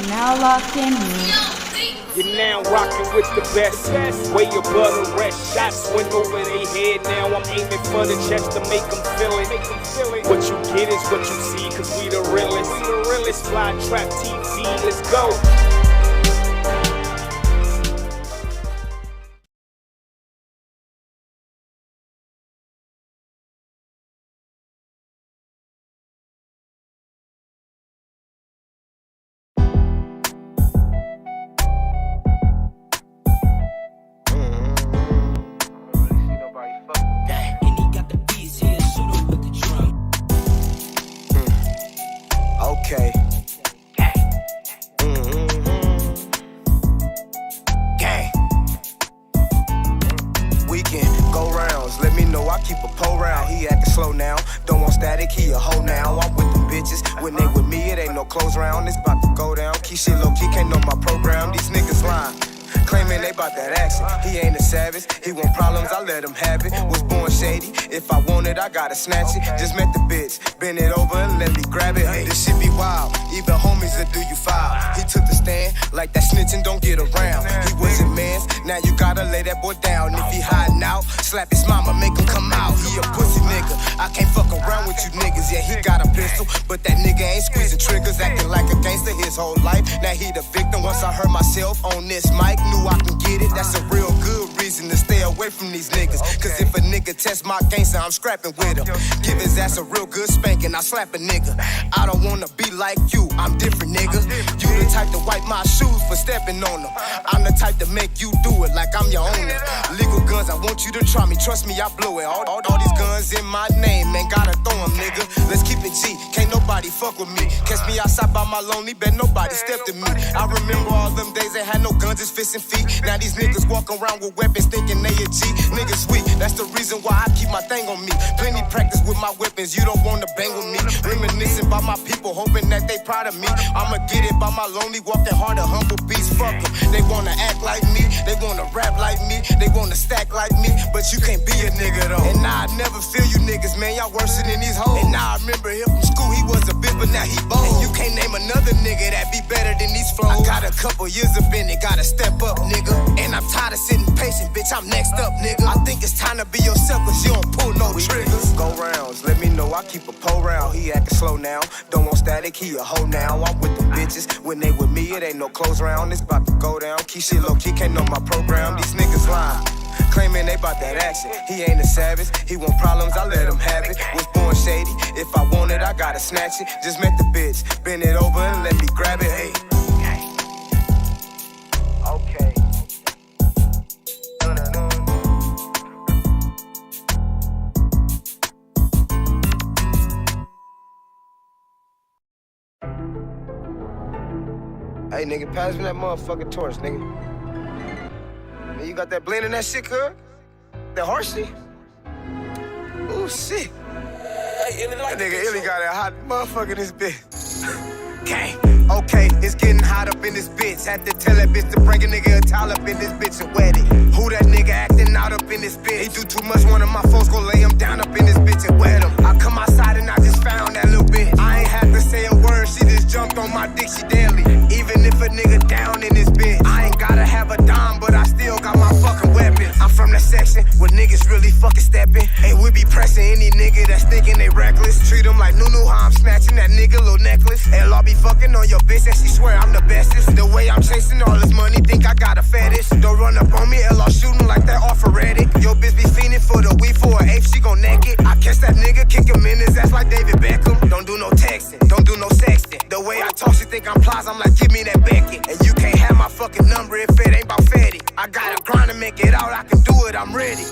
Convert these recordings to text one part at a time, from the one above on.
Now locked in. You're now rocking with the best. Way above the rest. Shots went over their head. Now I'm aiming for the chest to make them feel it. What you get is what you see, cause we the realest. Fly trap TV, let's go. Okay. Gang. Weekend, go rounds. Let me know I keep a pole round. He acting slow now. Don't want static, he a hoe now. I'm with them bitches. When they with me, it ain't no close round. It's about to go down. Keep shit low key, can't know my program. These niggas lying. Claiming they bout that action. He ain't a savage. He want problems, I let him have it. Was born shady. If I want it, I gotta snatch it. Just met the bitch. Bend it over and let me grab it. This shit be wild. Even homies will do you foul. He took the stand like that snitching don't get around. He wasn't man's. Now you gotta lay that boy down. If he hiding out, slap his mama, make him come out. He a pussy nigga. I can't fuck around with you niggas. Yeah, he got a pistol, but that nigga ain't squeezing triggers. Acting like a gangster his whole life. Now he the victim. Once I heard myself on this mic, knew I can get it. That's a real good reason to stay away from these niggas. Cause if a nigga test my gangster, I'm scrapping with him. Give his ass a real good spanking, I slap a nigga. I don't wanna be like you, I'm different, nigga. You the type to wipe my shoes for stepping on them. I'm the type to make you do it like I'm your owner. Legal guns, I want you to try me, trust me, I blow it. All these guns in my name, man, gotta throw them, nigga. Let's keep it G, can't nobody fuck with me. Catch me outside by my lonely, bet nobody stepped to me. I remember all them days they had no guns, just fists and feet. Now these niggas walk around with weapons thinking they a G. Niggas weak, that's the reason why I keep my thing on me. Plenty practice with my weapons, you don't wanna bang with me. Reminiscing by my people, hoping that they proud of me. I'ma get it by my lonely, walking hard, a humble beast. Fuck them, they wanna act like me, they wanna rap like me, they wanna stack like me, but you can't be a nigga though. And now I never feel you niggas, man, y'all worse than these hoes. And now I remember him from school, he was a bitch, but now he bold. And you can't name another nigga that be better than these flows. I got a couple years of in it, gotta step up, nigga. And I'm tired of sitting patient, bitch, I'm next up, nigga. I think it's time to be yourself, cause you don't pull no triggers. Go rounds, let me know I keep a pole round. He acting slow now, don't want static, he a hoe now. I'm with the bitches, when they with me, it ain't no close round. It's about to go down, keep shit low key, can't know my program. These niggas lying, claiming they bout that action. He ain't a savage, he want problems, I let him have it. Was born shady, if I want it, I gotta snatch it. Just met the bitch, bend it over and let me grab it, hey. Okay. nigga, pass me that motherfucking torch, nigga. Man, you got that blend in that shit, cuz? That horse shit? Ooh, shit. That nigga Illy got that hot motherfucker in this bitch. Okay, it's getting hot up in this bitch. Had to tell that bitch to bring a nigga a towel up in this bitch and wet it. Who that nigga acting out up in this bitch? He do too much, one of my folks go lay him down up in this bitch and wet him. I come outside and I just found that little bitch. I ain't had to say a word, she just jumped on my dick, she deadly. Even if a nigga down in this bitch, I ain't gotta have a dime, but I still got my fucking weapon. I'm from that section where niggas really fucking stepping. And we be pressing any nigga that's thinking they reckless. Treat them like Nunu, how I'm snatching that nigga little necklace. And I'll be fucking on your bitch and she swear I'm the bestest. The way I'm chasing all this money, think I got a fetish. Don't run up on me, I'll shoot him like that off Reddit. Your bitch be fiending for the weed for an eighth, she gon' neck it. I catch that nigga, kick him in his ass like David Beckham. Don't do no texting, don't do no sexting. The way I talk, she think I'm Plies, I'm like, give me that Beckett. And you can't have my fucking number if it ain't about Fetty. I gotta grind to make it out, I can do it, I'm ready.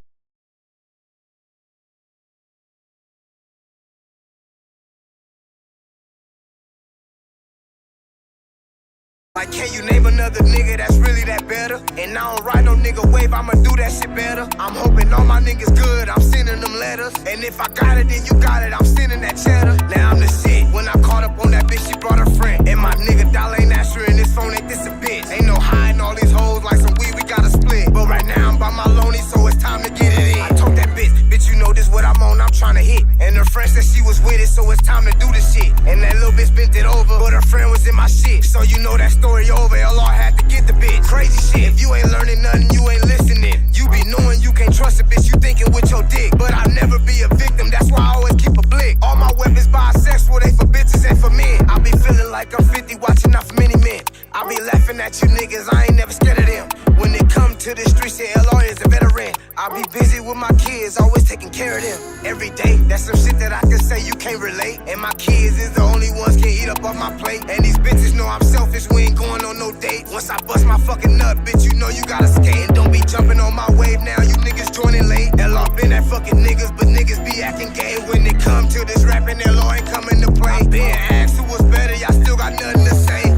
Like, can you name another nigga that's really that better? And I don't ride no nigga wave, I'ma do that shit better. I'm hoping all my niggas good, I'm sending them letters. And if I got it, then you got it, I'm sending that cheddar. Now I'm the shit. When I caught up on that bitch, she brought her friend. And my nigga dollar ain't answering his phone, ain't this a bitch? Ain't no hiding all these hoes like some weed, we gotta split. But right now I'm by my lonely, so it's time to get it in. I told that bitch, you know this what I'm on, I'm tryna hit. And her friend said she was with it, so it's time to do this shit. And that little bitch bent it over, but her friend was in my shit. So you know that story over, LR had to get the bitch. Crazy shit, if you ain't learning nothing, you ain't listening. You be knowing you can't trust a bitch, you thinking with your dick. But I'll never be a victim, that's why I always keep a blick. All my weapons bisexual, they for bitches and for men. I be feeling like I'm 50, watching out for many men. I be laughing at you niggas, I ain't never scared of them. When it come to the streets, yeah, LR is a veteran. I be busy with my kids, always taking care of them. Every day, that's some shit that I can say you can't relate. And my kids is the only ones can eat up off my plate. And these bitches know I'm selfish, we ain't going on no date. Once I bust my fucking nut, bitch, you know you gotta skate. And don't be jumping on my wave now, you niggas joining late. LR been at fucking niggas, but niggas be acting gay. When it come to this rapping, LR ain't coming to play. I been asked who was better, y'all still got nothing to say.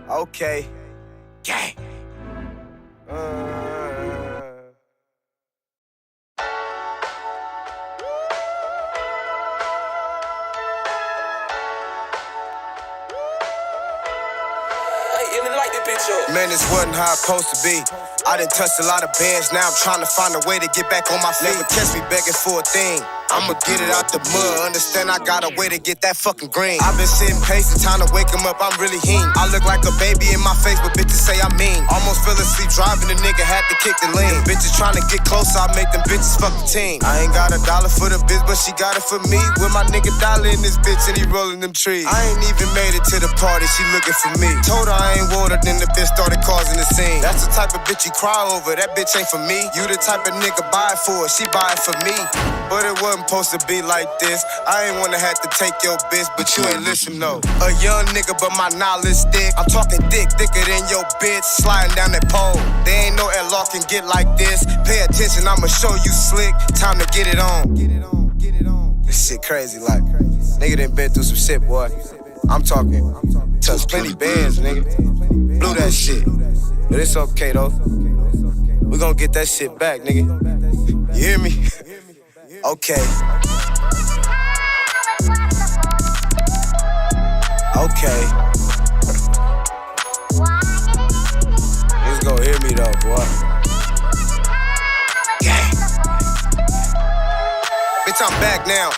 Okay. Gang. Man, this wasn't how it's supposed to be. I done touched a lot of bands, now I'm trying to find a way to get back on my feet. Never catch me begging for a thing. I'ma get it out the mud, understand I got a way to get that fucking green. I've been sitting patient, time to wake him up, I'm really heen. I look like a baby in my face, but bitches say I'm mean. Almost fell asleep driving, the nigga had to kick the lean. Bitches trying to get closer, I make them bitches fuck the team. I ain't got $1 for the bitch, but she got it for me. With my nigga Dollar in this bitch and he rolling them trees. I ain't even made it to the party, she looking for me. Told her I ain't water, then the bitch started causing the scene. That's the type of bitch you cry over, that bitch ain't for me. You the type of nigga buy it for her, she buy it for me. But it wasn't supposed to be like this. I ain't wanna have to take your bitch, but you ain't listen, no. A young nigga, but my knowledge thick. I'm talking dick, thicker than your bitch, sliding down that pole. There ain't no LR can get like this. Pay attention, I'ma show you slick. Time to get it on. Get it on, get it on. This shit crazy, like. Nigga done been through some shit, boy. I'm talking. Touched plenty bands, nigga. Blew that shit. But it's okay, though. We gon' get that shit back, nigga. You hear me? Okay. Okay. Niggas gon' hear me though, boy. Gang. Bitch, I'm back now.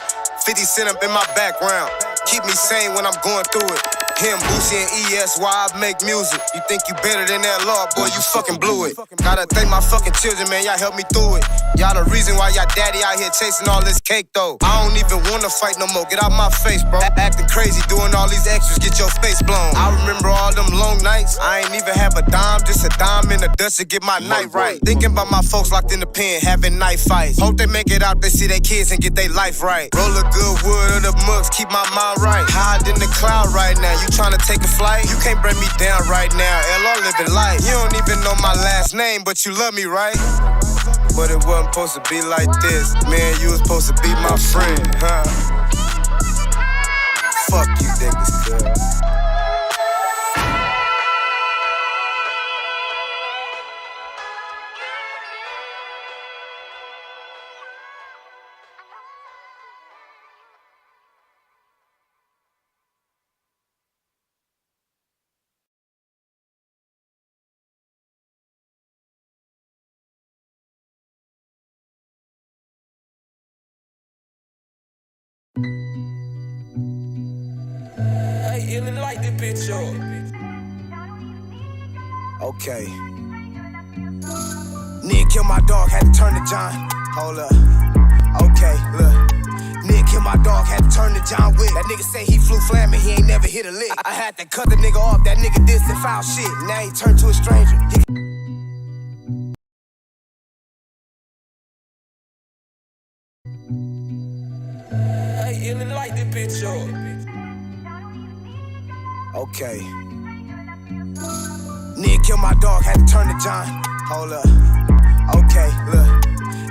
50 Cent up in my background. Keep me sane when I'm going through it. Him, Boosie, and ES, why I make music. You think you better than that law, boy, you fucking blew it. Gotta thank my fucking children, man, y'all helped me through it. Y'all the reason why y'all daddy out here chasing all this cake, though. I don't even wanna fight no more, get out my face, bro. Acting crazy, doing all these extras, get your face blown. I remember all them long nights, I ain't even have a dime, just a dime in the dust to get my night right. Thinking about my folks locked in the pen, having night fights. Hope they make it out, they see their kids and get their life right. Roll a good wood of the mugs, keep my mind right. Hide in the cloud right now, you tryna take a flight? You can't bring me down right now, LR living life. You don't even know my last name, but you love me, right? But it wasn't supposed to be like this. Man, you was supposed to be my friend, huh? Fuck you, niggas, girl. illin' like this bitch up. Okay. Nigga killed my dog, had to turn to John. Hold up. Okay, look. Nigga killed my dog, had to turn to John Wick. That nigga say he flew flamin', he ain't never hit a lick. I had to cut the nigga off, that nigga did some foul shit. Now he turned to a stranger. Hey, illin' like this bitch up. Okay. Nigga killed my dog, had to turn to John. Hold up. Okay, look.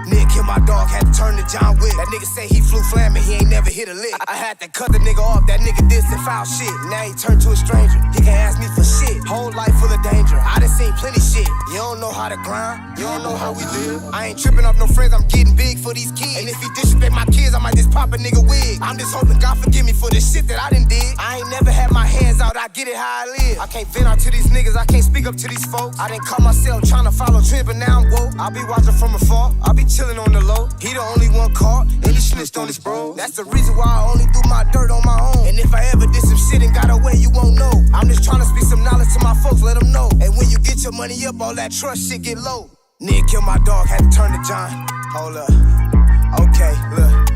Nigga killed my dog, had to turn to John Wick. That nigga say he flew flamin', he ain't never hit a lick. I had to cut the nigga off, that nigga did some foul shit. Now he turned to a stranger. He can't ask me for shit. Whole life full of danger. I done seen plenty shit. You don't know how to grind, you don't know how we live. I ain't tripping off no friends, I'm getting big for these kids. And if he disrespect my kids, I might just pop a nigga wig. I'm just hoping God forgive me for the shit that I done did. I ain't never had my hands out, I get it how I live. I can't vent out to these niggas, I can't speak up to these folks. I didn't call myself trying to follow trends, but now I'm woke. I'll be watching from afar, I'll be chilling on the low. He the only one caught, and he snitched on his bro. That's the reason why I only do my dirt on my own. And if I ever did some shit and got away, you won't know. I'm just trying to speak some knowledge to my folks, let them know. And when you get your money up, all that trust shit get low. Nigga killed my dog, had to turn to John. Hold up. Okay, look.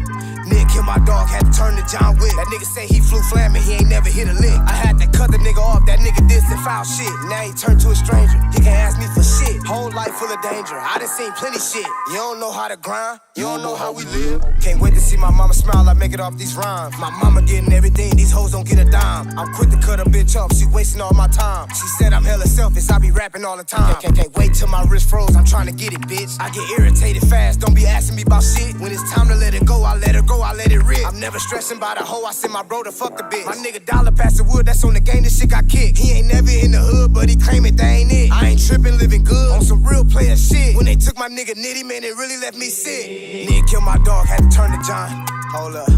Nigga killed my dog, had to turn to John Wick. That nigga say he flew flamin', he ain't never hit a lick. I had to cut the nigga off, that nigga did some foul shit. Now he turned to a stranger. He can't ask me for shit. Whole life full of danger. I done seen plenty shit. You don't know how to grind, you don't know how we live. Can't wait to see my mama smile, I make it off these rhymes. My mama getting everything, these hoes don't get a dime. I'm quick to cut a bitch off, she wasting all my time. She said I'm hella selfish, I be rapping all the time. Can't wait till my wrist froze, I'm trying to get it, bitch. I get irritated fast, don't be asking me about shit. When it's time to let it go, I let her go, I let it rip. I'm never stressing about a hoe, I send my bro to fuck the bitch. My nigga Dollar past the wood, that's on the game, this shit got kicked. He ain't never in the hood, but he claim it, that ain't it. I ain't tripping, living good, on some real player shit. When they took my nigga Nitty, man, it really left me sick. Nigga killed my dog, had to turn to John. Hold up.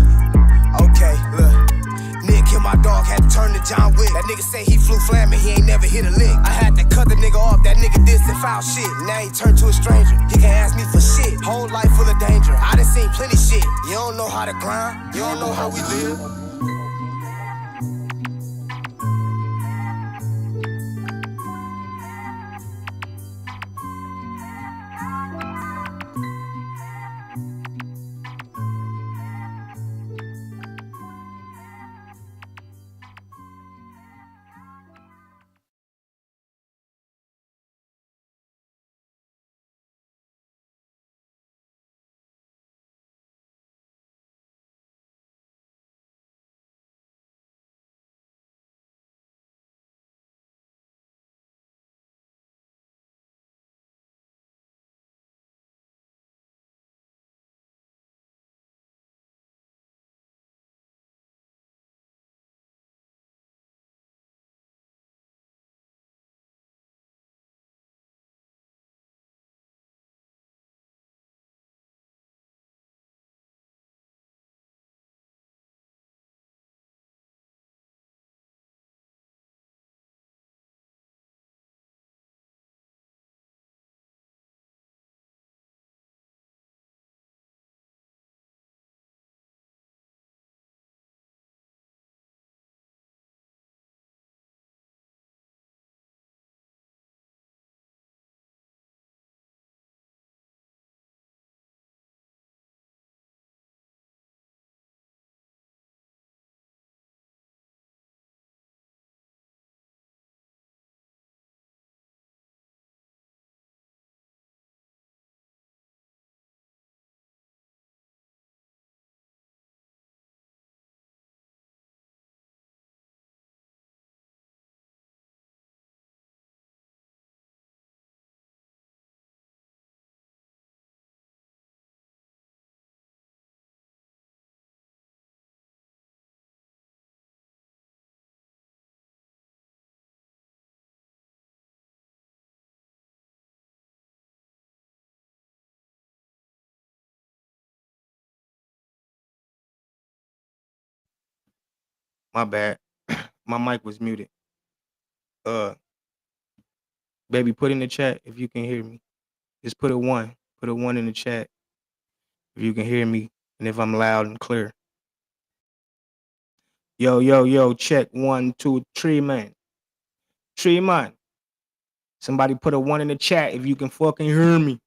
Okay, look. Nigga killed my dog, had to turn to John Wick. That nigga say he flew flamin', he ain't never hit a lick. I had to cut the nigga off, that nigga did some foul shit. Now he turned to a stranger. He can't ask me for shit. Whole life full of danger. I done seen plenty shit. You don't know how to grind, you don't know how we live. My bad. My mic was muted. Baby, put in the chat if you can hear me. Just put a 1. Put a 1 in the chat if you can hear me and if I'm loud and clear. Yo, yo, yo, check 1, 2, 3, man. 3, man. Somebody put a 1 in the chat if you can fucking hear me.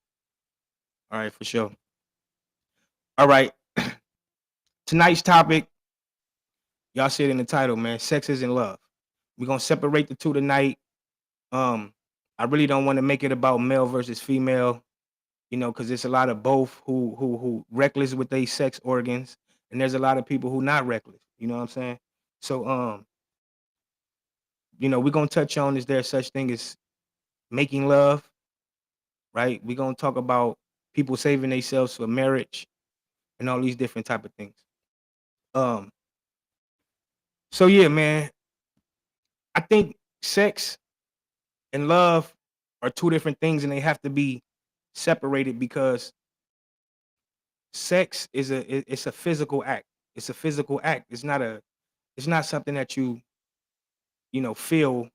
All right, for sure. All right. Tonight's topic, y'all see it in the title, man. Sex isn't love. We're gonna separate the two tonight. I really don't want to make it about male versus female, because there's a lot of both who reckless with their sex organs, and there's a lot of people who not reckless. You know what I'm saying? So we're gonna touch on, is there such thing as making love, right? We're gonna talk about people saving themselves for marriage and all these different type of things. Um, so yeah, man, I think sex and love are two different things, and they have to be separated because sex it's a physical act. It's a physical act. It's not something that you feel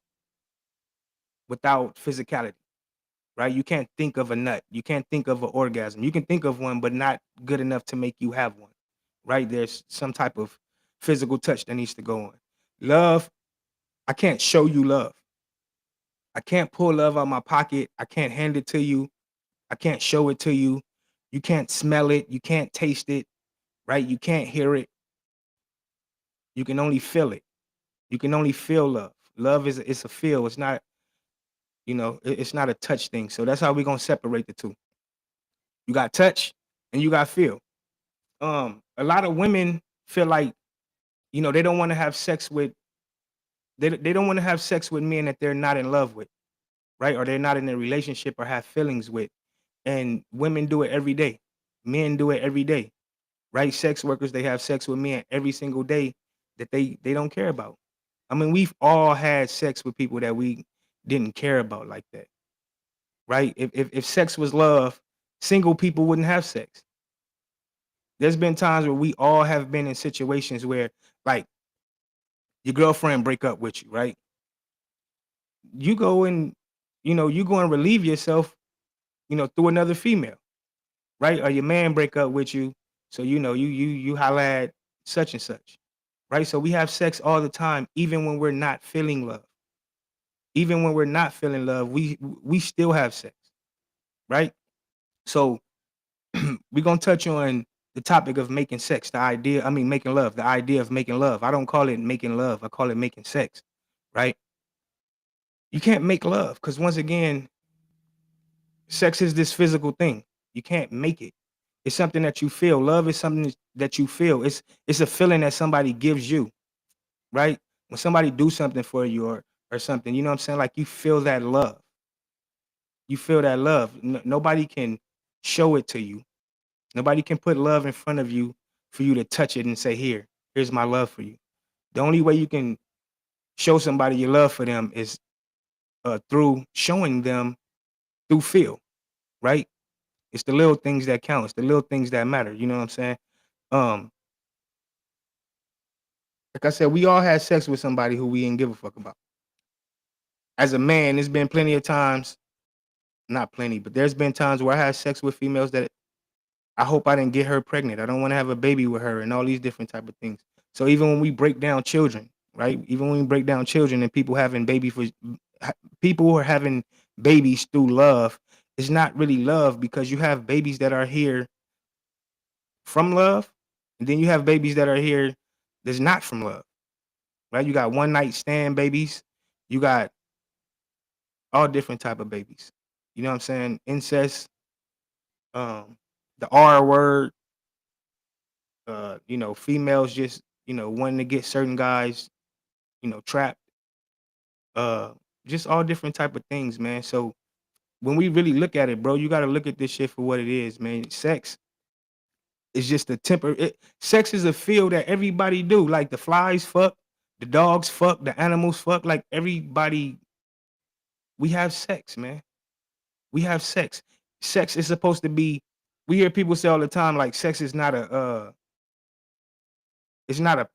without physicality, right? You can't think of a nut. You can't think of an orgasm. You can think of one, but not good enough to make you have one, right? There's some type of physical touch that needs to go on. Love, I can't show you love. I can't pull love out of my pocket. I can't hand it to you. I can't show it to you. You can't smell it. You can't taste it, right? You can't hear it. You can only feel it. You can only feel love. Love it's a feel. It's not, it's not a touch thing. So that's how we're gonna separate the two. You got touch and you got feel. A lot of women feel like, they don't want to have sex with they don't want to have sex with men that they're not in love with, right? Or they're not in a relationship or have feelings with. And women do it every day. Men do it every day, right? Sex workers, they have sex with men every single day that they don't care about. I mean, we've all had sex with people that we didn't care about like that, right? If sex was love, single people wouldn't have sex. There's been times where we all have been in situations where, like, your girlfriend break up with you, right? You go and, you go and relieve yourself, through another female, right? Or your man break up with you, so you holla at such and such, right? So we have sex all the time, even when we're not feeling love. Even when we're not feeling love, we still have sex, right? So we're gonna touch on the topic of making sex, making love, the idea of making love. I don't call it making love, I call it making sex, right? You can't make love because, once again, sex is this physical thing. You can't make it. It's something that you feel. Love is something that you feel. It's a feeling that somebody gives you, right? When somebody do something for you or something, you know what I'm saying? Like, you feel that love. You feel that love. Nobody can show it to you. Nobody can put love in front of you for you to touch it and say, here's my love for you. The only way you can show somebody your love for them is through showing them through feel, right? It's the little things that count. It's the little things that matter. You know what I'm saying? Um, like I said, we all had sex with somebody who we didn't give a fuck about. As a man, there's been plenty of times, not plenty, but there's been times where I had sex with females that I hope I didn't get her pregnant. I don't want to have a baby with her and all these different type of things. So even when we break down children, right? Even when we break down children and people who are having babies through love, it's not really love, because you have babies that are here from love, and then you have babies that are here that's not from love, right? You got one night stand babies, you got all different type of babies. You know what I'm saying? Incest, the R word, females just, wanting to get certain guys, trapped, uh, just all different type of things, man. So when we really look at it, bro, you got to look at this shit for what it is, man. Sex is just a sex is a feel that everybody do. Like, the flies fuck, the dogs fuck, the animals fuck. Like, everybody, we have sex, man. We have sex. Sex is supposed to be. We hear people say all the time, like, sex is not a. It's not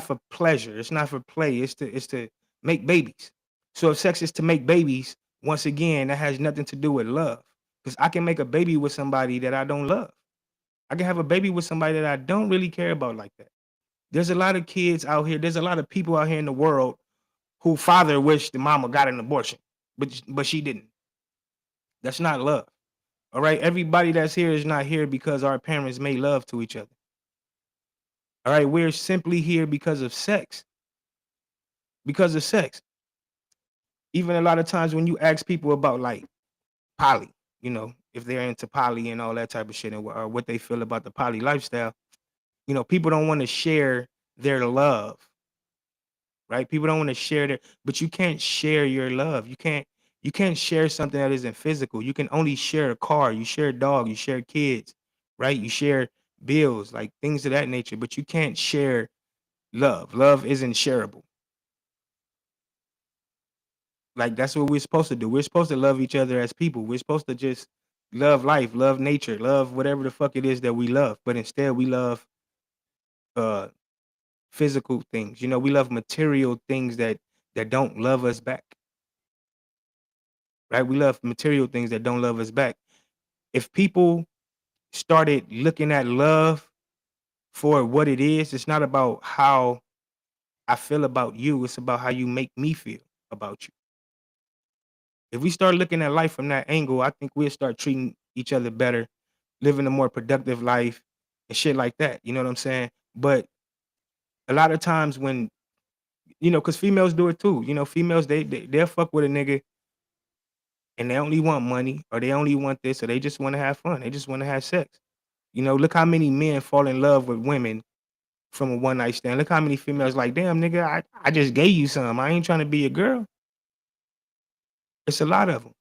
for pleasure. It's not for play. It's to make babies. So if sex is to make babies, once again, that has nothing to do with love. Because I can make a baby with somebody that I don't love. I can have a baby with somebody that I don't really care about like that. There's a lot of kids out here. There's a lot of people out here in the world who father wished the mama got an abortion, but she didn't. That's not love. All right. Everybody that's here is not here because our parents made love to each other. All right. We're simply here because of sex. Because of sex. Even a lot of times when you ask people about like poly, if they're into poly and all that type of shit and or what they feel about the poly lifestyle, people don't want to share their love, right? People don't want to share their, but you can't share your love. You can't share something that isn't physical. You can only share a car, you share a dog, you share kids, right? You share bills, like things of that nature, but you can't share love. Love isn't shareable. Like that's what we're supposed to do. We're supposed to love each other as people. We're supposed to just love life, love nature, love whatever the fuck it is that we love. But instead we love uh physical things. We love material things that don't love us back. Right? We love material things that don't love us back. If people started looking at love for what it is, it's not about how I feel about you, it's about how you make me feel about you. If we start looking at life from that angle, I think we'll start treating each other better, living a more productive life and shit like that. You know what I'm saying? But a lot of times when, because females do it too. Females, they'll fuck with a nigga and they only want money or they only want this or they just want to have fun. They just want to have sex. Look how many men fall in love with women from a one night stand. Look how many females like, damn, nigga, I just gave you some. I ain't trying to be a girl. It's a lot of them.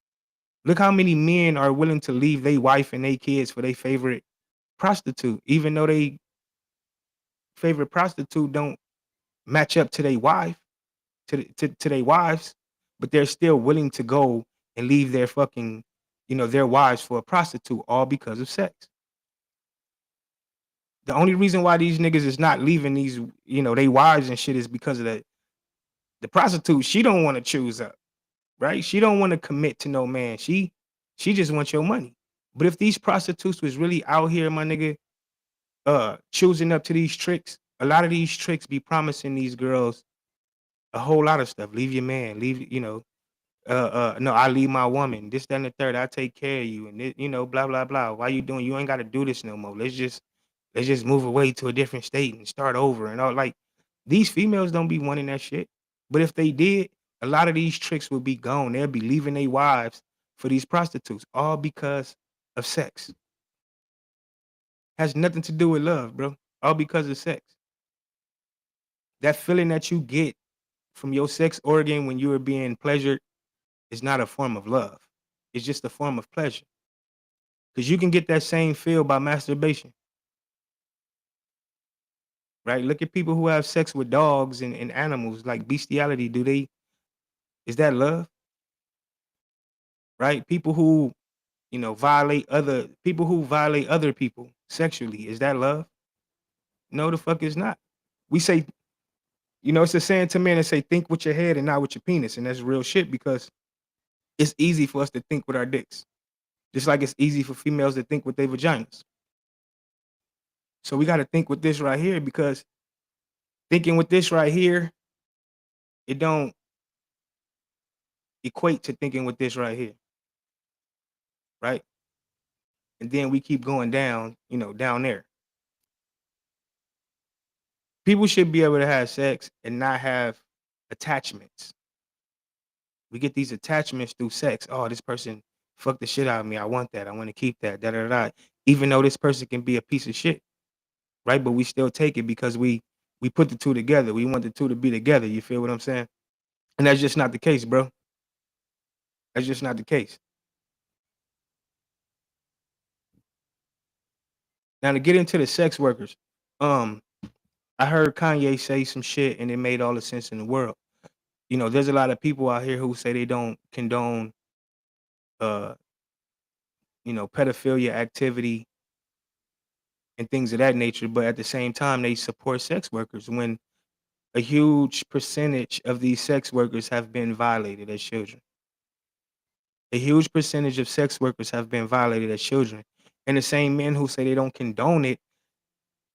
Look how many men are willing to leave their wife and their kids for their favorite prostitute, even though they favorite prostitute don't match up to their wife, to their wives, but they're still willing to go and leave their fucking, their wives for a prostitute, all because of sex. The only reason why these niggas is not leaving these, they wives and shit is because of the prostitute. She don't want to choose up, right? She don't want to commit to no man. She just wants your money. But if these prostitutes was really out here, my nigga, choosing up to these tricks, a lot of these tricks be promising these girls a whole lot of stuff. Leave your man, leave, no, I leave my woman, this, that, and the third, I take care of you, and blah, blah, blah. Why you doing? You ain't gotta do this no more. Let's just move away to a different state and start over and all. Like, these females don't be wanting that shit. But if they did, a lot of these tricks would be gone. They'll be leaving their wives for these prostitutes, all because of sex. Has nothing to do with love, bro. All because of sex. That feeling that you get from your sex organ when you are being pleasured is not a form of love. It's just a form of pleasure. Because you can get that same feel by masturbation. Right? Look at people who have sex with dogs and animals, like bestiality. Is that love? Right? People who, violate other people sexually, is that love? No, the fuck is not. We say, it's a saying to men that say, think with your head and not with your penis. And that's real shit because it's easy for us to think with our dicks. Just like it's easy for females to think with their vaginas. So we got to think with this right here because thinking with this right here, it don't equate to thinking with this right here. Right? And then we keep going down, down there. People should be able to have sex and not have attachments. We get these attachments through sex. Oh, this person fucked the shit out of me. I want that. I want to keep that. Da da da. Even though this person can be a piece of shit, right? But we still take it because we put the two together. We want the two to be together. You feel what I'm saying? And that's just not the case, bro. That's just not the case. Now to get into the sex workers, I heard Kanye say some shit and it made all the sense in the world. There's a lot of people out here who say they don't condone uh, pedophilia activity and things of that nature, but at the same time they support sex workers when a huge percentage of these sex workers have been violated as children. A huge percentage of sex workers have been violated as children. And the same men who say they don't condone it,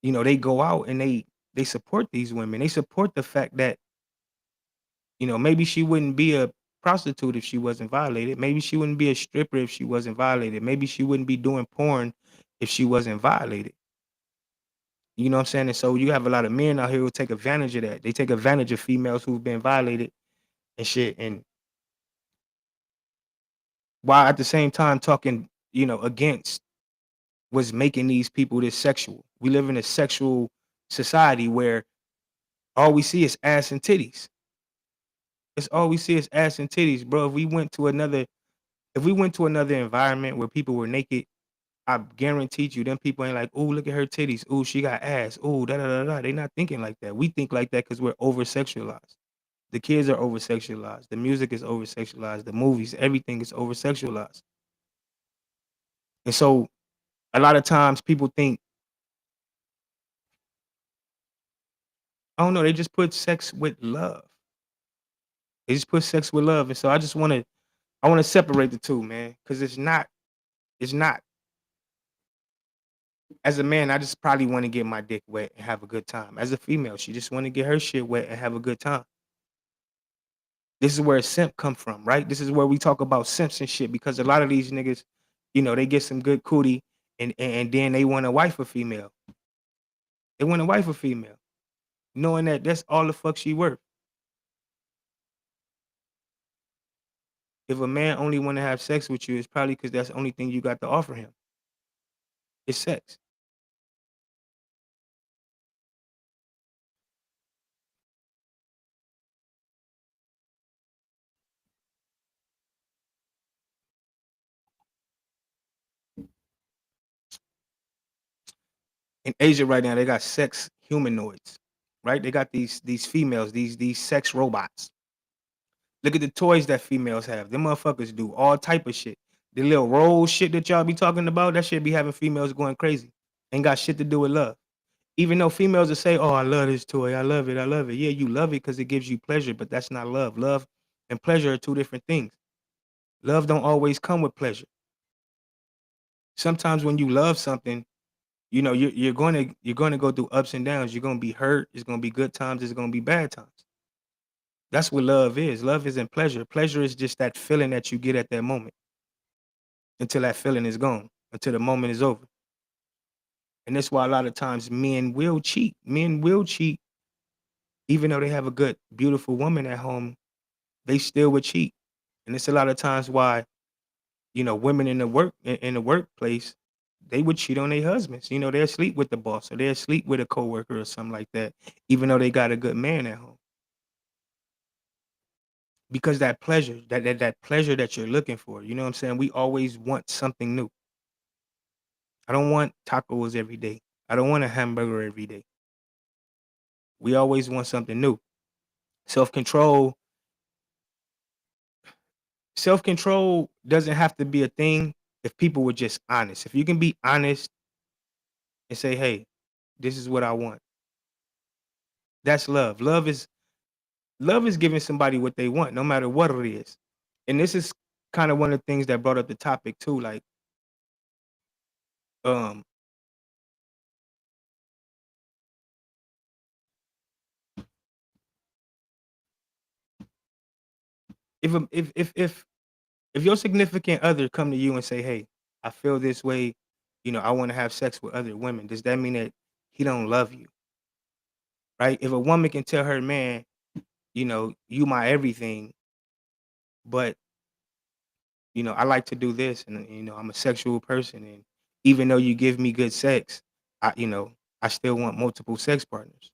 they go out and they they support these women. They support the fact that, maybe she wouldn't be a prostitute if she wasn't violated. Maybe she wouldn't be a stripper if she wasn't violated. Maybe she wouldn't be doing porn if she wasn't violated. You know what I'm saying? And so you have a lot of men out here who take advantage of that. They take advantage of females who've been violated and shit. And while at the same time talking, against what's making these people this sexual. We live in a sexual society where all we see is ass and titties. It's all we see is ass and titties, bro. If we went to another environment where people were naked, I guarantee you, them people ain't like, "Ooh, look at her titties. Ooh, she got ass. Ooh, da da da da." They not thinking like that. We think like that because we're over sexualized. The kids are over sexualized. The music is over sexualized. The movies, everything is over sexualized. And so, a lot of times, people think, "Oh no, they just put sex with love. They just put sex with love." And so, I want to separate the two, man, because it's not. It's not. As a man, I just probably want to get my dick wet and have a good time. As a female, she just want to get her shit wet and have a good time. This is where a simp come from, right? This is where we talk about simps and shit because a lot of these niggas, they get some good cootie and then they want to wife a female. They want to wife a female, knowing that that's all the fuck she worth. If a man only want to have sex with you, it's probably because that's the only thing you got to offer him. It's sex. In Asia right now, they got sex humanoids, right? They got these females, these sex robots. Look at the toys that females have. Them motherfuckers do all type of shit. The little roll shit that y'all be talking about, that shit be having females going crazy. Ain't got shit to do with love. Even though females will say, "Oh, I love this toy. I love it. I love it." Yeah, you love it because it gives you pleasure, but that's not love. Love and pleasure are two different things. Love don't always come with pleasure. Sometimes when you love something, you're gonna go through ups and downs. You're gonna be hurt. It's gonna be good times. It's gonna be bad times. That's what love is. Love isn't pleasure. Pleasure is just that feeling that you get at that moment until that feeling is gone, until the moment is over. And that's why a lot of times men will cheat. Men will cheat, even though they have a good, beautiful woman at home, they still would cheat. And it's a lot of times why, women in the workplace, they would cheat on their husbands. They'll sleep with the boss or they'll sleep with a coworker or something like that, even though they got a good man at home. Because that pleasure, that pleasure that you're looking for, you know what I'm saying? We always want something new. I don't want tacos every day. I don't want a hamburger every day. We always want something new. Self-control, self-control doesn't have to be a thing if people were just honest. If you can be honest and say, "Hey, this is what I want." That's love. Love is giving somebody what they want, no matter what it is. And this is kind of one of the things that brought up the topic too. Like, um, if your significant other come to you and say, "Hey, I feel this way, I want to have sex with other women," does that mean that he don't love you? Right? If a woman can tell her man, "You my everything, but I like to do this, and I'm a sexual person, and even though you give me good sex, I still want multiple sex partners."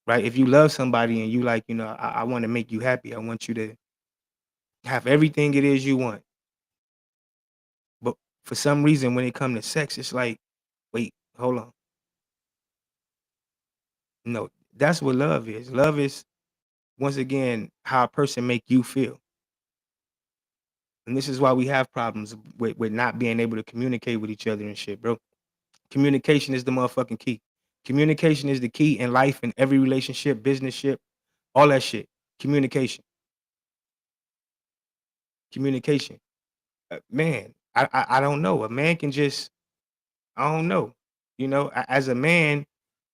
Right? If you love somebody and you like, I want to make you happy. I want you to have everything it is you want. But for some reason, when it comes to sex, it's like, wait, hold on. No, that's what love is. Love is once again how a person make you feel. And this is why we have problems with not being able to communicate with each other and shit, bro. Communication is the motherfucking key. Communication is the key in life, in every relationship, business ship, all that shit. Communication. Communication. Man, I don't know. A man can just, I don't know. As a man,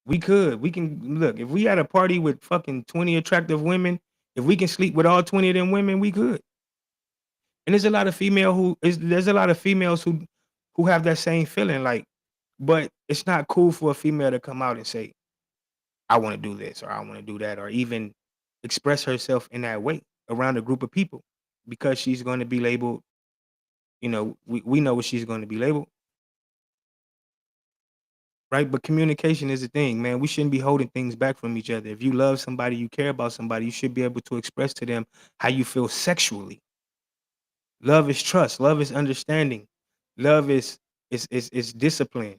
We could. We can look, if we had a party with fucking 20 attractive women, if we can sleep with all 20 of them women, we could. And there's a lot of females who have that same feeling, like, but it's not cool for a female to come out and say, I want to do this or I want to do that, or even express herself in that way around a group of people because she's going to be labeled, we know what she's going to be labeled, right? But communication is the thing, man. We shouldn't be holding things back from each other. If you love somebody, you care about somebody, you should be able to express to them how you feel sexually. Love is trust. Love is understanding. Love is discipline.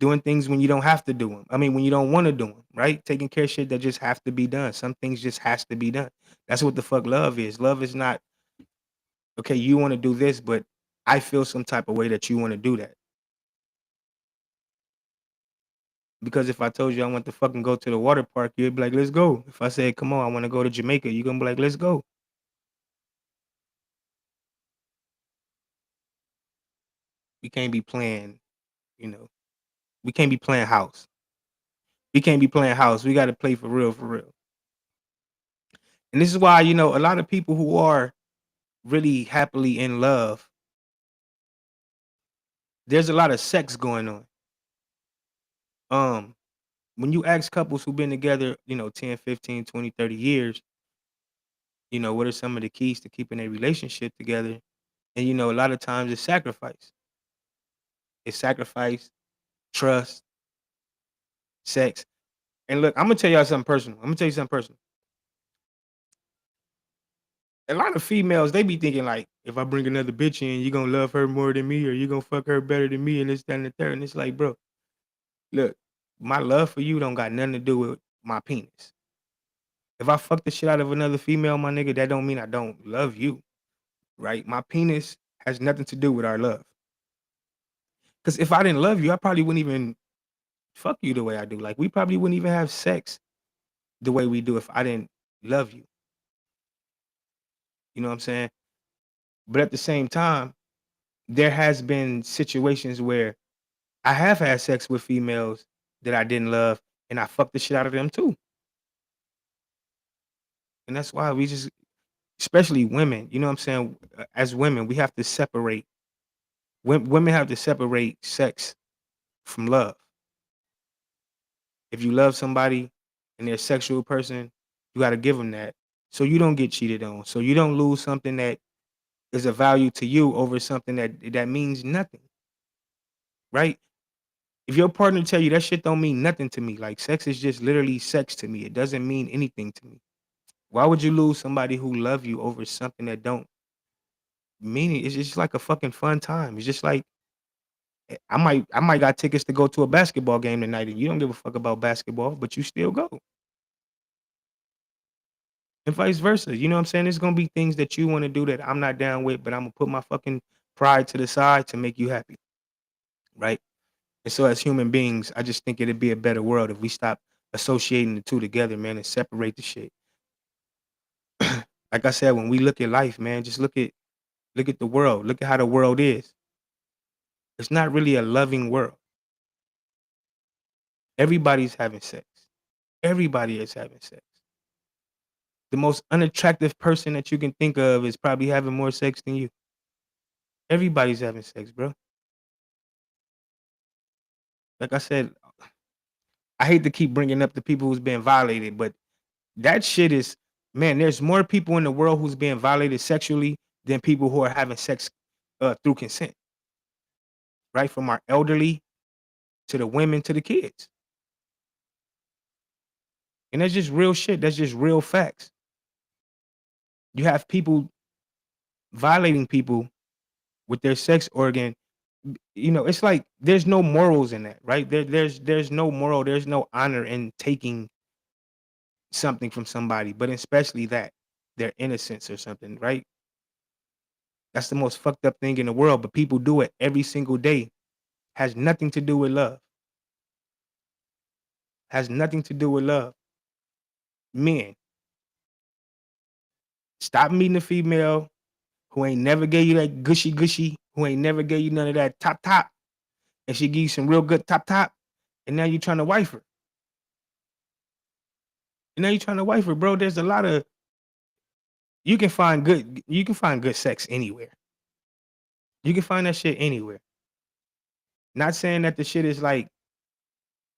Doing things when you don't have to do them. I mean, when you don't want to do them, right? Taking care of shit that just have to be done. Some things just has to be done. That's what the fuck love is. Love is not, okay, you want to do this, but I feel some type of way that you want to do that. Because if I told you I want to fucking go to the water park, you'd be like, let's go. If I said, come on, I want to go to Jamaica, you're gonna be like, let's go. We can't be playing, you know, we can't be playing house. We can't be playing house. We got to play for real, for real. And this is why, a lot of people who are really happily in love, there's a lot of sex going on. Um, when you ask couples who've been together, 10, 15, 20, 30 years, what are some of the keys to keeping a relationship together? And, a lot of times it's sacrifice. It's sacrifice, trust, sex. And look, I'm gonna tell y'all something personal. I'm gonna tell you something personal. A lot of females, they be thinking like, if I bring another bitch in, you gonna love her more than me, or you gonna fuck her better than me, and this, that, and the third. And it's like, bro, look, my love for you don't got nothing to do with my penis. If I fuck the shit out of another female, my nigga, that don't mean I don't love you, right? My penis has nothing to do with our love. Because if I didn't love you, I probably wouldn't even fuck you the way I do. Like, we probably wouldn't even have sex the way we do if I didn't love you. You know what I'm saying? But at the same time, there has been situations where I have had sex with females that I didn't love, and I fucked the shit out of them too. And that's why we just, especially women, you know what I'm saying? As women, we have to separate. Women have to separate sex from love. If you love somebody and they're a sexual person, you got to give them that, so you don't get cheated on, so you don't lose something that is a value to you over something that means nothing, right? If your partner tell you that shit don't mean nothing to me, like sex is just literally sex to me, it doesn't mean anything to me. Why would you lose somebody who love you over something that don't mean it? It's just like a fucking fun time. It's just like, I might got tickets to go to a basketball game tonight, and you don't give a fuck about basketball, but you still go, and vice versa. You know what I'm saying? There's gonna be things that you want to do that I'm not down with, but I'm gonna put my fucking pride to the side to make you happy, right? And so as human beings, I just think it'd be a better world if we stop associating the two together, man, and separate the shit. Like I said, when we look at life, man, just look at the world. Look at how the world is. It's not really a loving world. Everybody's having sex. Everybody is having sex. The most unattractive person that you can think of is probably having more sex than you. Everybody's having sex, bro. Like I said, I hate to keep bringing up the people who's being violated, but that shit is, man, there's more people in the world who's being violated sexually than people who are having sex through consent, right? From our elderly to the women to the kids. And that's just real shit. That's just real facts. You have people violating people with their sex organ. It's like there's no morals in that, right? There's no moral, there's no honor in taking something from somebody, but especially that, their innocence or something, right? That's the most fucked up thing in the world, but people do it every single day. Has nothing to do with love. Has nothing to do with love. Men, stop meeting a female who ain't never gave you that gushy gushy, who ain't never gave you none of that top top, and she give you some real good top top, and now you trying to wife her. And now you trying to wife her, bro. There's a lot of you can find good sex anywhere. You can find that shit anywhere. Not saying that the shit is like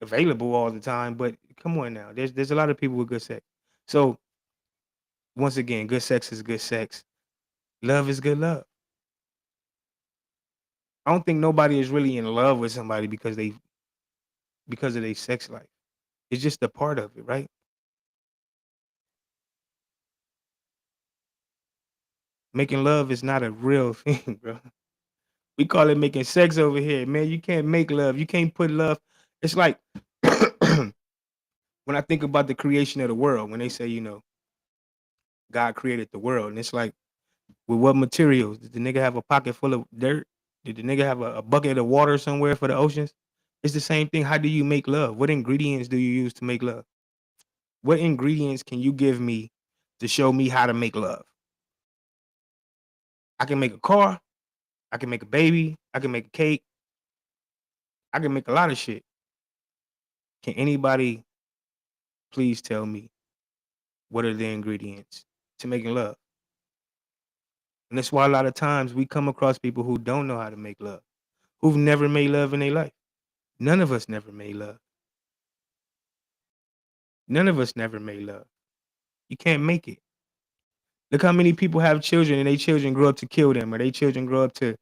available all the time, but come on now. There's a lot of people with good sex. So once again, good sex is good sex. Love is good love. I don't think nobody is really in love with somebody because of their sex life. It's just a part of it, right? Making love is not a real thing, bro. We call it making sex over here, man. You can't make love. You can't put love. It's like when I think about the creation of the world, when they say, God created the world, and it's like, with what materials? Did the nigga have a pocket full of dirt? Did the nigga have a bucket of water somewhere for the oceans? It's the same thing. How do you make love? What ingredients do you use to make love? What ingredients can you give me to show me how to make love? I can make a car. I can make a baby. I can make a cake. I can make a lot of shit. Can anybody please tell me what are the ingredients to making love? And that's why a lot of times we come across people who don't know how to make love, who've never made love in their life. None of us never made love. None of us never made love. You can't make it. Look how many people have children and their children grow up to kill them, or their children grow up to,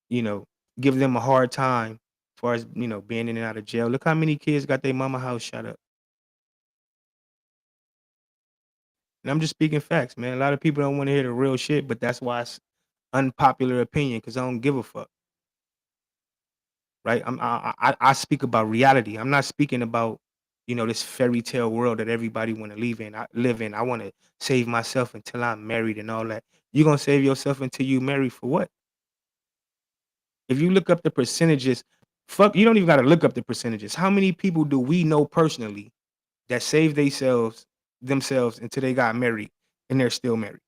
you know, give them a hard time as far as, being in and out of jail. Look how many kids got their mama house shut up. And I'm just speaking facts, man. A lot of people don't want to hear the real shit, but that's why it's unpopular opinion, because I don't give a fuck. Right? I speak about reality. I'm not speaking about, this fairy tale world that everybody want to live in. I want to save myself until I'm married and all that. You gonna save yourself until you marry for what? If you look up the percentages, fuck, you don't even gotta look up the percentages. How many people do we know personally that saved themselves until they got married and they're still married?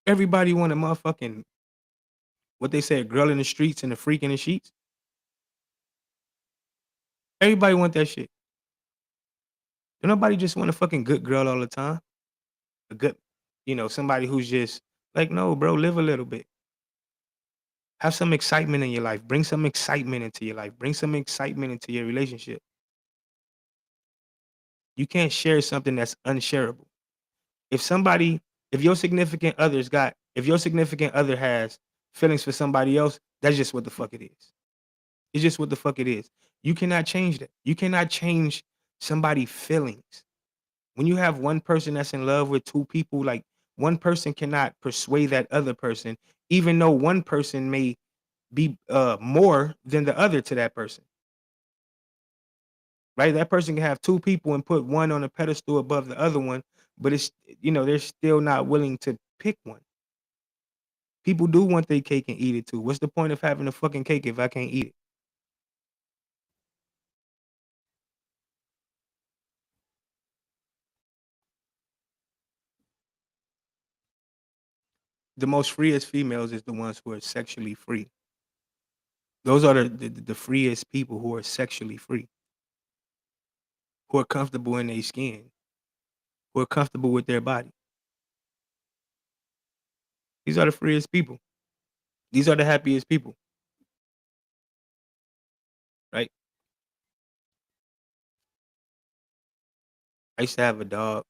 Everybody want a motherfucking, what they say, a girl in the streets and a freak in the sheets. Everybody want that shit. Don't nobody just want a fucking good girl all the time. A good, somebody who's just like, no, bro, live a little bit. Have some excitement in your life. Bring some excitement into your life. Bring some excitement into your relationship. You can't share something that's unshareable. If somebody, if your significant other has feelings for somebody else, that's just what the fuck it is. It's just what the fuck it is. You cannot change that. You cannot change somebody's feelings. When you have one person that's in love with two people, like, one person cannot persuade that other person, even though one person may be more than the other to that person. Right? That person can have two people and put one on a pedestal above the other one, but they're still not willing to pick one. People do want their cake and eat it too. What's the point of having a fucking cake if I can't eat it? The most freest females is the ones who are sexually free. Those are the freest people who are sexually free, who are comfortable in their skin, who are comfortable with their body. These are the freest people. These are the happiest people, right? I used to have a dog,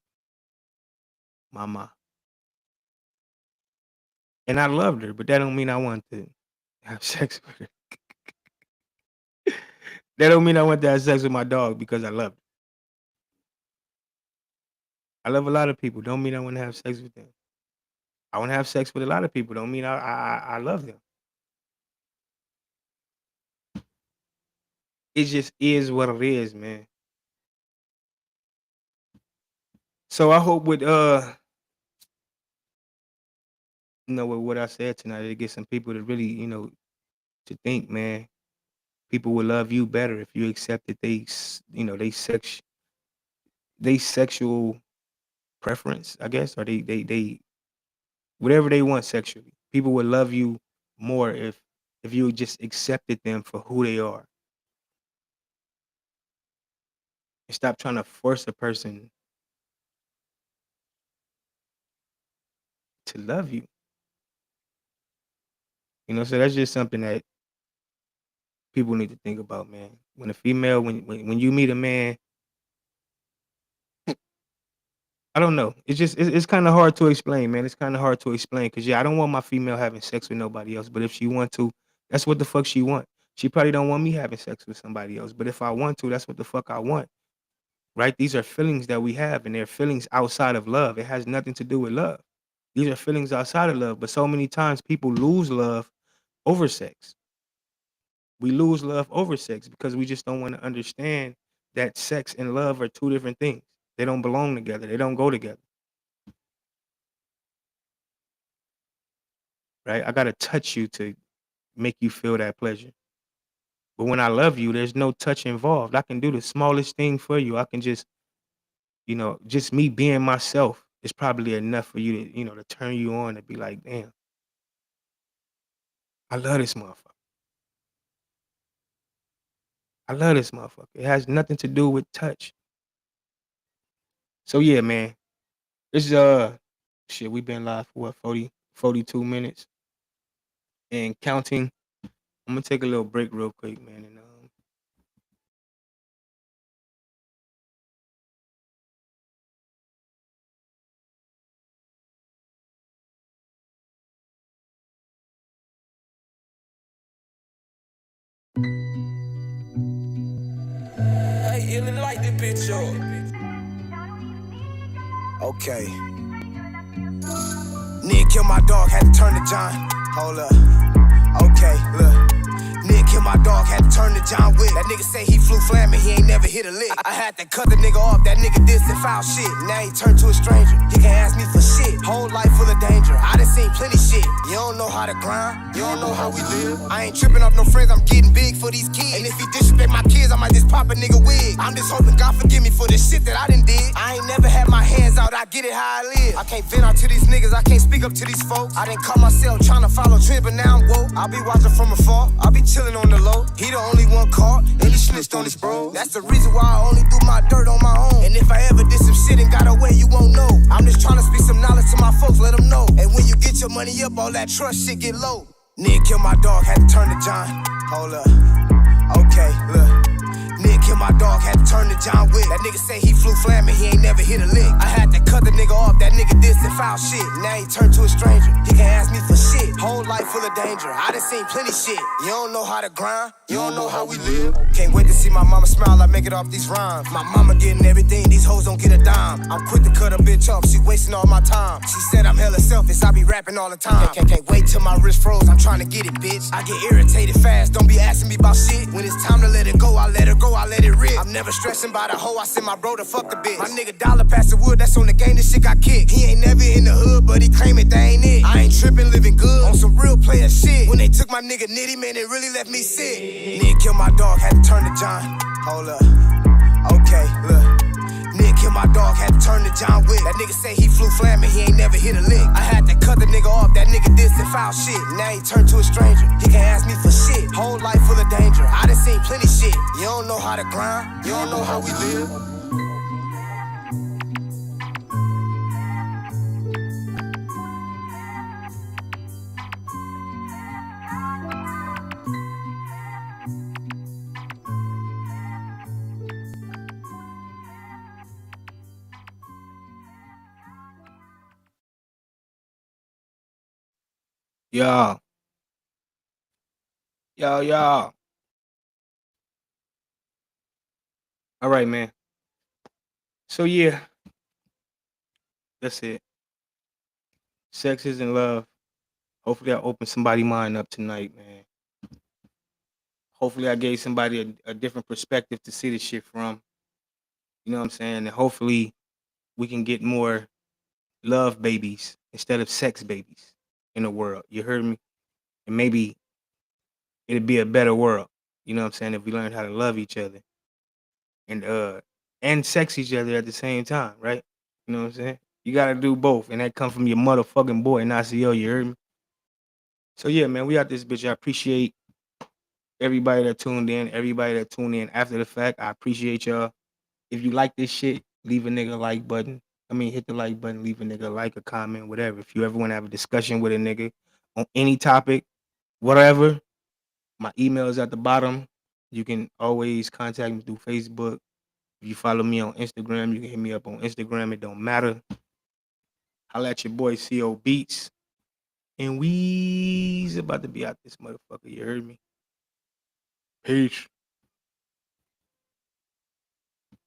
mama, and I loved her, but that don't mean I want to have sex with her. That don't mean I want to have sex with my dog because I love her. I love a lot of people. Don't mean I want to have sex with them. I want to have sex with a lot of people. Don't mean I love them. It just is what it is, man. So I hope with what I said tonight, it gets some people to really, to think, man. People will love you better if you accept that they sexual preference, I guess, or they whatever they want sexually. People will love you more if you just accepted them for who they are and stop trying to force a person to love you. So that's just something that people need to think about, man. When a female, when you meet a man, I don't know. It's kind of hard to explain, man. It's kind of hard to explain because yeah, I don't want my female having sex with nobody else. But if she want to, that's what the fuck she want. She probably don't want me having sex with somebody else. But if I want to, that's what the fuck I want. Right? These are feelings that we have, and they're feelings outside of love. It has nothing to do with love. These are feelings outside of love. But so many times people lose love over sex. We lose love over sex because we just don't want to understand that sex and love are two different things. They don't belong together. They don't go together. Right? I gotta touch you to make you feel that pleasure. But when I love you, there's no touch involved. I can do the smallest thing for you. I can just me being myself is probably enough for you to turn you on and be like, damn, I love this motherfucker. I love this motherfucker. It has nothing to do with touch. So yeah, man. This is shit, we've been live for what, 42 minutes and counting. I'm gonna take a little break real quick, man, and Hey, Ellen, light this bitch up. Okay. Nick killed my dog, had to turn to John. Hold up. Okay, look. Nick killed my dog, had to turn to John Wick. That nigga say he flew flamin', he ain't never hit a lick. I had to cut the nigga off, that nigga did some foul shit. Now he turned to a stranger, he can't ask me for shit. Whole life full of danger, I done seen plenty shit. You don't know how to grind, you don't know how we live. I ain't tripping off no friends, I'm getting big for these kids. And if he disrespect my kids, I might just pop a nigga wig. I'm just hoping God forgive me for the shit that I done did. I ain't never had my hands out, I get it how I live. I can't vent out to these niggas, I can't speak up to these folks. I done caught myself trying to follow trends, but now I'm woke. I'll be watching from afar, I'll be chilling on the low. He the only one caught, and he snitched on his bro. That's the reason why I only do my dirt on my own. And if I ever did some shit and got away, you won't know. I'm just trying to speak some knowledge to my folks, let them know. And when you get your money up, all that trust shit get low. Nick killed my dog, had to turn to John. Hold up. Okay, look. Nick killed my dog, had to turn to John Wick. That nigga say he flew flamin', he ain't never hit a lick. I had to cut the nigga off, that nigga did some foul shit. Now he turned to a stranger, he can't ask me for shit. Whole life full of danger, I done seen plenty shit. You don't know how to grind, you don't know how we live. Can't wait to see my mama smile, I make it off these rhymes. My mama getting everything, these hoes don't get a dime. I'm quick to cut a bitch off, she wasting all my time. She said I'm hella selfish, I be rapping all the time. Can't wait till my wrist froze, I'm trying to get it, bitch. I get irritated fast, don't be asking me about shit. When it's time to let it go, I let her go, I let it rip. I'm never stressing about a hoe, I send my bro to fuck the bitch. My nigga Dollar pass the wood, that's on the game, this shit got kicked. He ain't never in the hood, but he claim it, that ain't it. I ain't tripping, living good, on some real player shit. When they took my nigga Nitty, man, it really left me sick. Nick killed my dog, had to turn to John. Hold up. Okay, look. Nick killed my dog, had to turn to John Wick. That nigga say he flew flamin', he ain't never hit a lick. I had to cut the nigga off, that nigga did some foul shit. Now he turned to a stranger, he can't ask me for shit. Whole life full of danger, I done seen plenty shit. You don't know how to grind, you don't know how we live. y'all. Y'all. All right, man. So yeah, that's it. Sex isn't love. Hopefully I opened somebody's mind up tonight, man. Hopefully I gave somebody a different perspective to see this shit from. You know what I'm saying? And hopefully we can get more love babies instead of sex babies in the world. You heard me? And maybe it'd be a better world. You know what I'm saying? If we learn how to love each other and sex each other at the same time, right? You know what I'm saying? You gotta do both, and that come from your motherfucking boy, Nasio. You heard me? So yeah, man, we out this bitch. I appreciate everybody that tuned in, everybody that tuned in after the fact. I appreciate y'all. If you like this shit, leave a nigga like button. I mean, hit the like button, leave a nigga a like, a comment, whatever. If you ever want to have a discussion with a nigga on any topic, whatever, my email is at the bottom. You can always contact me through Facebook. If you follow me on Instagram, you can hit me up on Instagram. It don't matter. Holla at your boy CO Beats. And we's about to be out this motherfucker. You heard me? Peace.